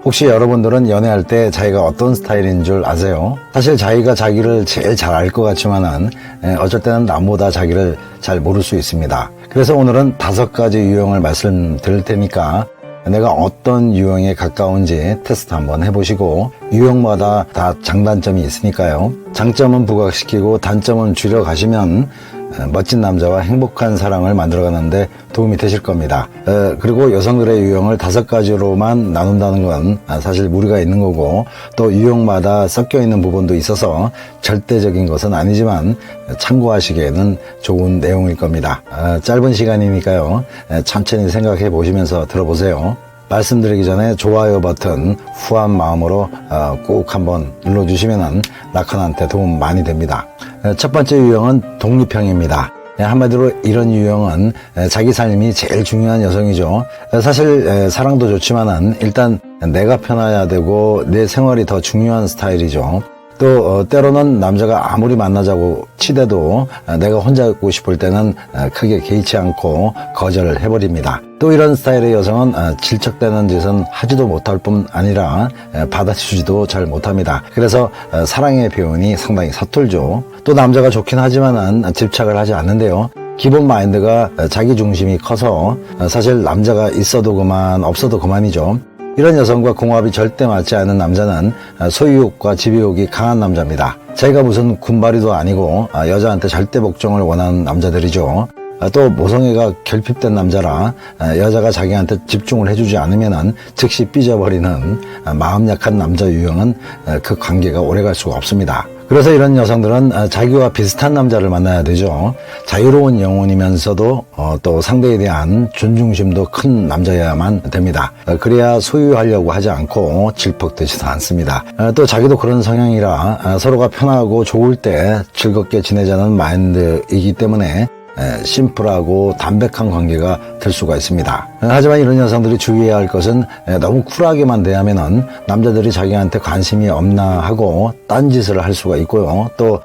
혹시 여러분들은 연애할 때 자기가 어떤 스타일인 줄 아세요? 사실 자기가 자기를 제일 잘 알 것 같지만은 어쩔 때는 남보다 자기를 잘 모를 수 있습니다. 그래서 오늘은 5가지 유형을 말씀드릴 테니까 내가 어떤 유형에 가까운지 테스트 한번 해보시고, 유형마다 다 장단점이 있으니까요. 장점은 부각시키고 단점은 줄여가시면 멋진 남자와 행복한 사랑을 만들어가는데 도움이 되실 겁니다. 그리고 여성들의 유형을 5가지로만 나눈다는 건 사실 무리가 있는 거고, 또 유형마다 섞여 있는 부분도 있어서 절대적인 것은 아니지만 참고하시기에는 좋은 내용일 겁니다. 짧은 시간이니까요. 천천히 생각해 보시면서 들어보세요. 말씀드리기 전에 좋아요 버튼 후한 마음으로 꼭 한번 눌러주시면 라칸한테 도움 많이 됩니다. 첫 번째 유형은 독립형입니다. 한마디로 이런 유형은 자기 삶이 제일 중요한 여성이죠. 사실 사랑도 좋지만은 일단 내가 편해야 되고 내 생활이 더 중요한 스타일이죠. 또 때로는 남자가 아무리 만나자고 치대도 내가 혼자 있고 싶을 때는 크게 개의치 않고 거절을 해버립니다. 또 이런 스타일의 여성은 질척대는 짓은 하지도 못할 뿐 아니라 받아주지도 잘 못합니다. 그래서 사랑의 표현이 상당히 서툴죠. 또 남자가 좋긴 하지만은 집착을 하지 않는데요. 기본 마인드가 자기 중심이 커서 사실 남자가 있어도 그만 없어도 그만이죠. 이런 여성과 궁합이 절대 맞지 않는 남자는 소유욕과 지배욕이 강한 남자입니다. 자기가 무슨 군바리도 아니고 여자한테 절대 복종을 원하는 남자들이죠. 또 모성애가 결핍된 남자라 여자가 자기한테 집중을 해주지 않으면 즉시 삐져버리는 마음 약한 남자 유형은 그 관계가 오래갈 수가 없습니다. 그래서 이런 여성들은 자기와 비슷한 남자를 만나야 되죠. 자유로운 영혼이면서도 또 상대에 대한 존중심도 큰 남자여야만 됩니다. 그래야 소유하려고 하지 않고 질퍽되지도 않습니다. 또 자기도 그런 성향이라 서로가 편하고 좋을 때 즐겁게 지내자는 마인드이기 때문에 심플하고 담백한 관계가 될 수가 있습니다. 하지만 이런 여성들이 주의해야 할 것은 너무 쿨하게만 대하면은 남자들이 자기한테 관심이 없나 하고 딴짓을 할 수가 있고요. 또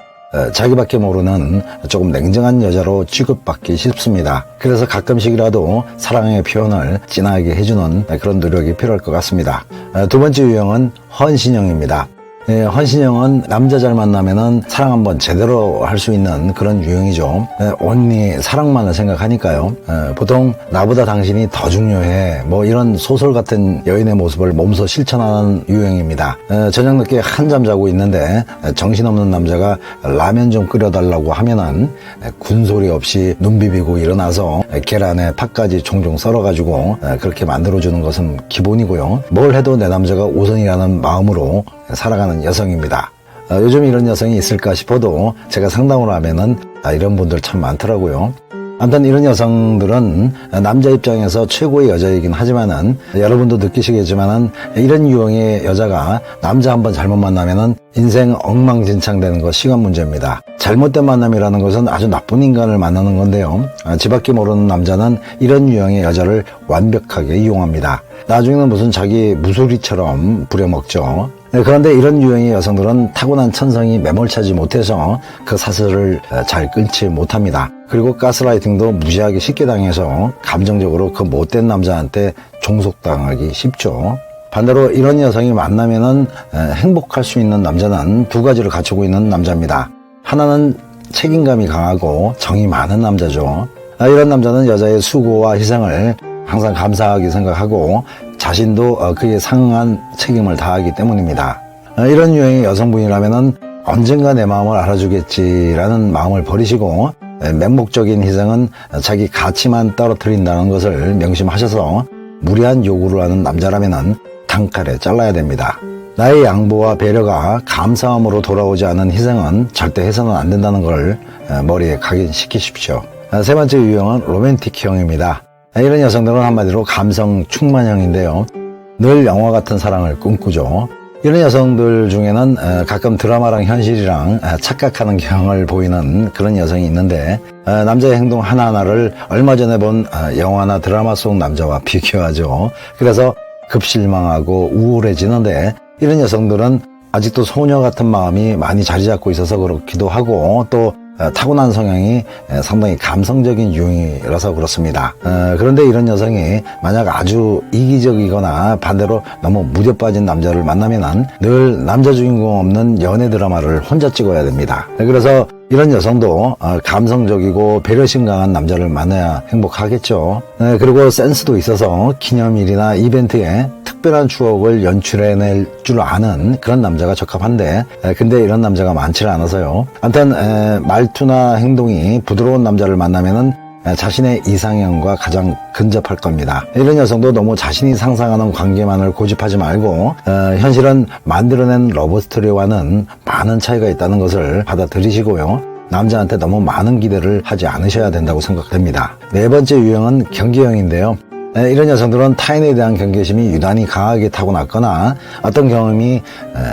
자기밖에 모르는 조금 냉정한 여자로 취급받기 쉽습니다. 그래서 가끔씩이라도 사랑의 표현을 진하게 해주는 그런 노력이 필요할 것 같습니다. 두 번째 유형은 헌신형입니다. 헌신형은 남자 잘 만나면은 사랑 한번 제대로 할 수 있는 그런 유형이죠. 온리 사랑만을 생각하니까요. 보통 나보다 당신이 더 중요해 뭐 이런 소설 같은 여인의 모습을 몸소 실천하는 유형입니다. 저녁 늦게 한잠 자고 있는데 정신없는 남자가 라면 좀 끓여달라고 하면은 군소리 없이 눈 비비고 일어나서 계란에 팥까지 종종 썰어가지고 그렇게 만들어주는 것은 기본이고요. 뭘 해도 내 남자가 우선이라는 마음으로 살아가는 여성입니다. 요즘 이런 여성이 있을까 싶어도 제가 상담을 하면은 이런 분들 참 많더라고요. 아무튼 이런 여성들은 남자 입장에서 최고의 여자이긴 하지만은 여러분도 느끼시겠지만은 이런 유형의 여자가 남자 한번 잘못 만나면은 인생 엉망진창 되는 거 시간 문제입니다. 잘못된 만남이라는 것은 아주 나쁜 인간을 만나는 건데요. 지밖에 모르는 남자는 이런 유형의 여자를 완벽하게 이용합니다. 나중에는 무슨 자기 무소리처럼 부려먹죠. 그런데 이런 유형의 여성들은 타고난 천성이 매몰차지 못해서 그 사슬을 잘 끊지 못합니다. 그리고 가스라이팅도 무지하게 쉽게 당해서 감정적으로 그 못된 남자한테 종속당하기 쉽죠. 반대로 이런 여성이 만나면은 행복할 수 있는 남자는 2가지를 갖추고 있는 남자입니다. 하나는 책임감이 강하고 정이 많은 남자죠. 이런 남자는 여자의 수고와 희생을 항상 감사하게 생각하고 자신도 그에 상응한 책임을 다하기 때문입니다. 이런 유형의 여성분이라면은 언젠가 내 마음을 알아주겠지라는 마음을 버리시고 맹목적인 희생은 자기 가치만 떨어뜨린다는 것을 명심하셔서 무리한 요구를 하는 남자라면은 단칼에 잘라야 됩니다. 나의 양보와 배려가 감사함으로 돌아오지 않은 희생은 절대 해서는 안 된다는 걸 머리에 각인시키십시오. 세 번째 유형은 로맨틱형입니다. 이런 여성들은 한마디로 감성 충만형인데요. 늘 영화 같은 사랑을 꿈꾸죠. 이런 여성들 중에는 가끔 드라마랑 현실이랑 착각하는 경향을 보이는 그런 여성이 있는데 남자의 행동 하나하나를 얼마 전에 본 영화나 드라마 속 남자와 비교하죠. 그래서 급실망하고 우울해지는데 이런 여성들은 아직도 소녀 같은 마음이 많이 자리 잡고 있어서 그렇기도 하고 또 타고난 성향이 상당히 감성적인 유형이라서 그렇습니다. 그런데 이런 여성이 만약 아주 이기적이거나 반대로 너무 무뎌 빠진 남자를 만나면 늘 남자 주인공 없는 연애 드라마를 혼자 찍어야 됩니다. 그래서 이런 여성도 감성적이고 배려심 강한 남자를 만나야 행복하겠죠. 그리고 센스도 있어서 기념일이나 이벤트에 특별한 추억을 연출해낼 줄 아는 그런 남자가 적합한데, 근데 이런 남자가 많지 않아서요. 아무튼 말투나 행동이 부드러운 남자를 만나면은 자신의 이상형과 가장 근접할 겁니다. 이런 여성도 너무 자신이 상상하는 관계만을 고집하지 말고 현실은 만들어낸 러브스토리와는 많은 차이가 있다는 것을 받아들이시고요. 남자한테 너무 많은 기대를 하지 않으셔야 된다고 생각됩니다. 네 번째 유형은 경계형인데요. 이런 여성들은 타인에 대한 경계심이 유난히 강하게 타고났거나 어떤 경험이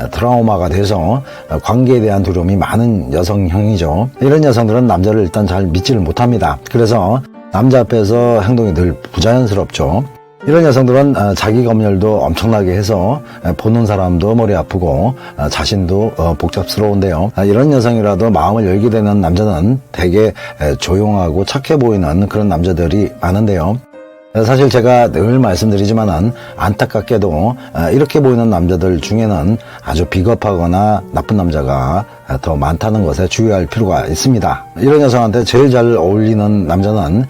트라우마가 돼서 관계에 대한 두려움이 많은 여성형이죠. 이런 여성들은 남자를 일단 잘 믿지를 못합니다. 그래서 남자 앞에서 행동이 늘 부자연스럽죠. 이런 여성들은 자기 검열도 엄청나게 해서 보는 사람도 머리 아프고 자신도 복잡스러운데요. 이런 여성이라도 마음을 열게 되는 남자는 되게 조용하고 착해 보이는 그런 남자들이 많은데요. 사실 제가 늘 말씀드리지만은 안타깝게도 이렇게 보이는 남자들 중에는 아주 비겁하거나 나쁜 남자가 더 많다는 것에 주의할 필요가 있습니다. 이런 여성한테 제일 잘 어울리는 남자는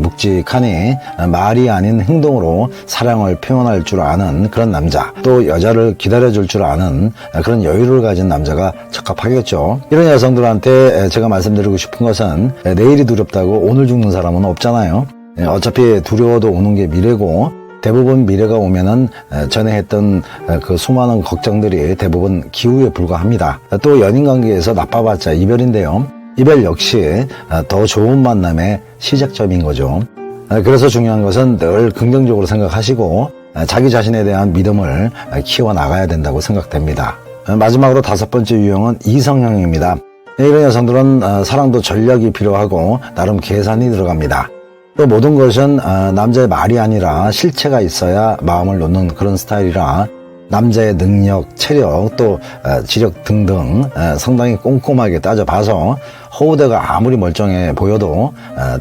묵직하니 말이 아닌 행동으로 사랑을 표현할 줄 아는 그런 남자, 또 여자를 기다려줄 줄 아는 그런 여유를 가진 남자가 적합하겠죠. 이런 여성들한테 제가 말씀드리고 싶은 것은 내일이 두렵다고 오늘 죽는 사람은 없잖아요. 어차피 두려워도 오는 게 미래고, 대부분 미래가 오면은 전에 했던 그 수많은 걱정들이 대부분 기우에 불과합니다. 또 연인관계에서 나빠봤자 이별인데요. 이별 역시 더 좋은 만남의 시작점인 거죠. 그래서 중요한 것은 늘 긍정적으로 생각하시고 자기 자신에 대한 믿음을 키워나가야 된다고 생각됩니다. 마지막으로 다섯 번째 유형은 이성형입니다. 이런 여성들은 사랑도 전략이 필요하고 나름 계산이 들어갑니다. 또 모든 것은 남자의 말이 아니라 실체가 있어야 마음을 놓는 그런 스타일이라 남자의 능력, 체력, 또 지력 등등 상당히 꼼꼼하게 따져봐서 허우대가 아무리 멀쩡해 보여도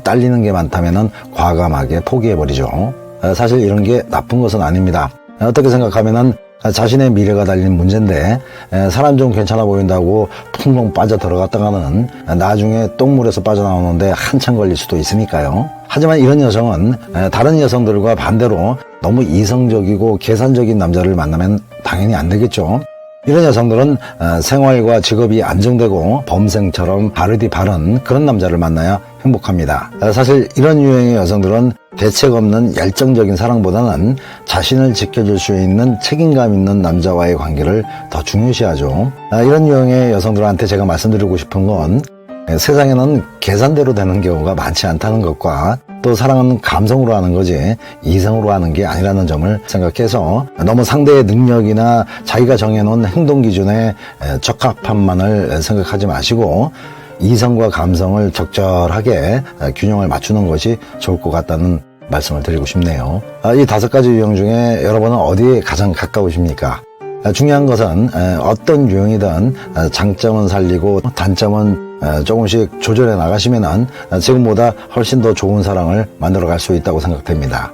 딸리는 게 많다면 과감하게 포기해버리죠. 사실 이런 게 나쁜 것은 아닙니다. 어떻게 생각하면은 자신의 미래가 달린 문제인데 사람 좀 괜찮아 보인다고 풍덩 빠져 들어갔다가는 나중에 똥물에서 빠져나오는데 한참 걸릴 수도 있으니까요. 하지만 이런 여성은 다른 여성들과 반대로 너무 이성적이고 계산적인 남자를 만나면 당연히 안 되겠죠. 이런 여성들은 생활과 직업이 안정되고 범생처럼 바르디 바른 그런 남자를 만나야 행복합니다. 사실 이런 유형의 여성들은 대책 없는 열정적인 사랑보다는 자신을 지켜줄 수 있는 책임감 있는 남자와의 관계를 더 중요시하죠. 이런 유형의 여성들한테 제가 말씀드리고 싶은 건 세상에는 계산대로 되는 경우가 많지 않다는 것과 또 사랑은 감성으로 하는 거지 이성으로 하는 게 아니라는 점을 생각해서 너무 상대의 능력이나 자기가 정해놓은 행동 기준에 적합함만을 생각하지 마시고 이성과 감성을 적절하게 균형을 맞추는 것이 좋을 것 같다는 말씀을 드리고 싶네요. 이 다섯 가지 유형 중에 여러분은 어디에 가장 가까우십니까? 중요한 것은 어떤 유형이든 장점은 살리고 단점은 조금씩 조절해 나가시면 지금보다 훨씬 더 좋은 사랑을 만들어 갈 수 있다고 생각됩니다.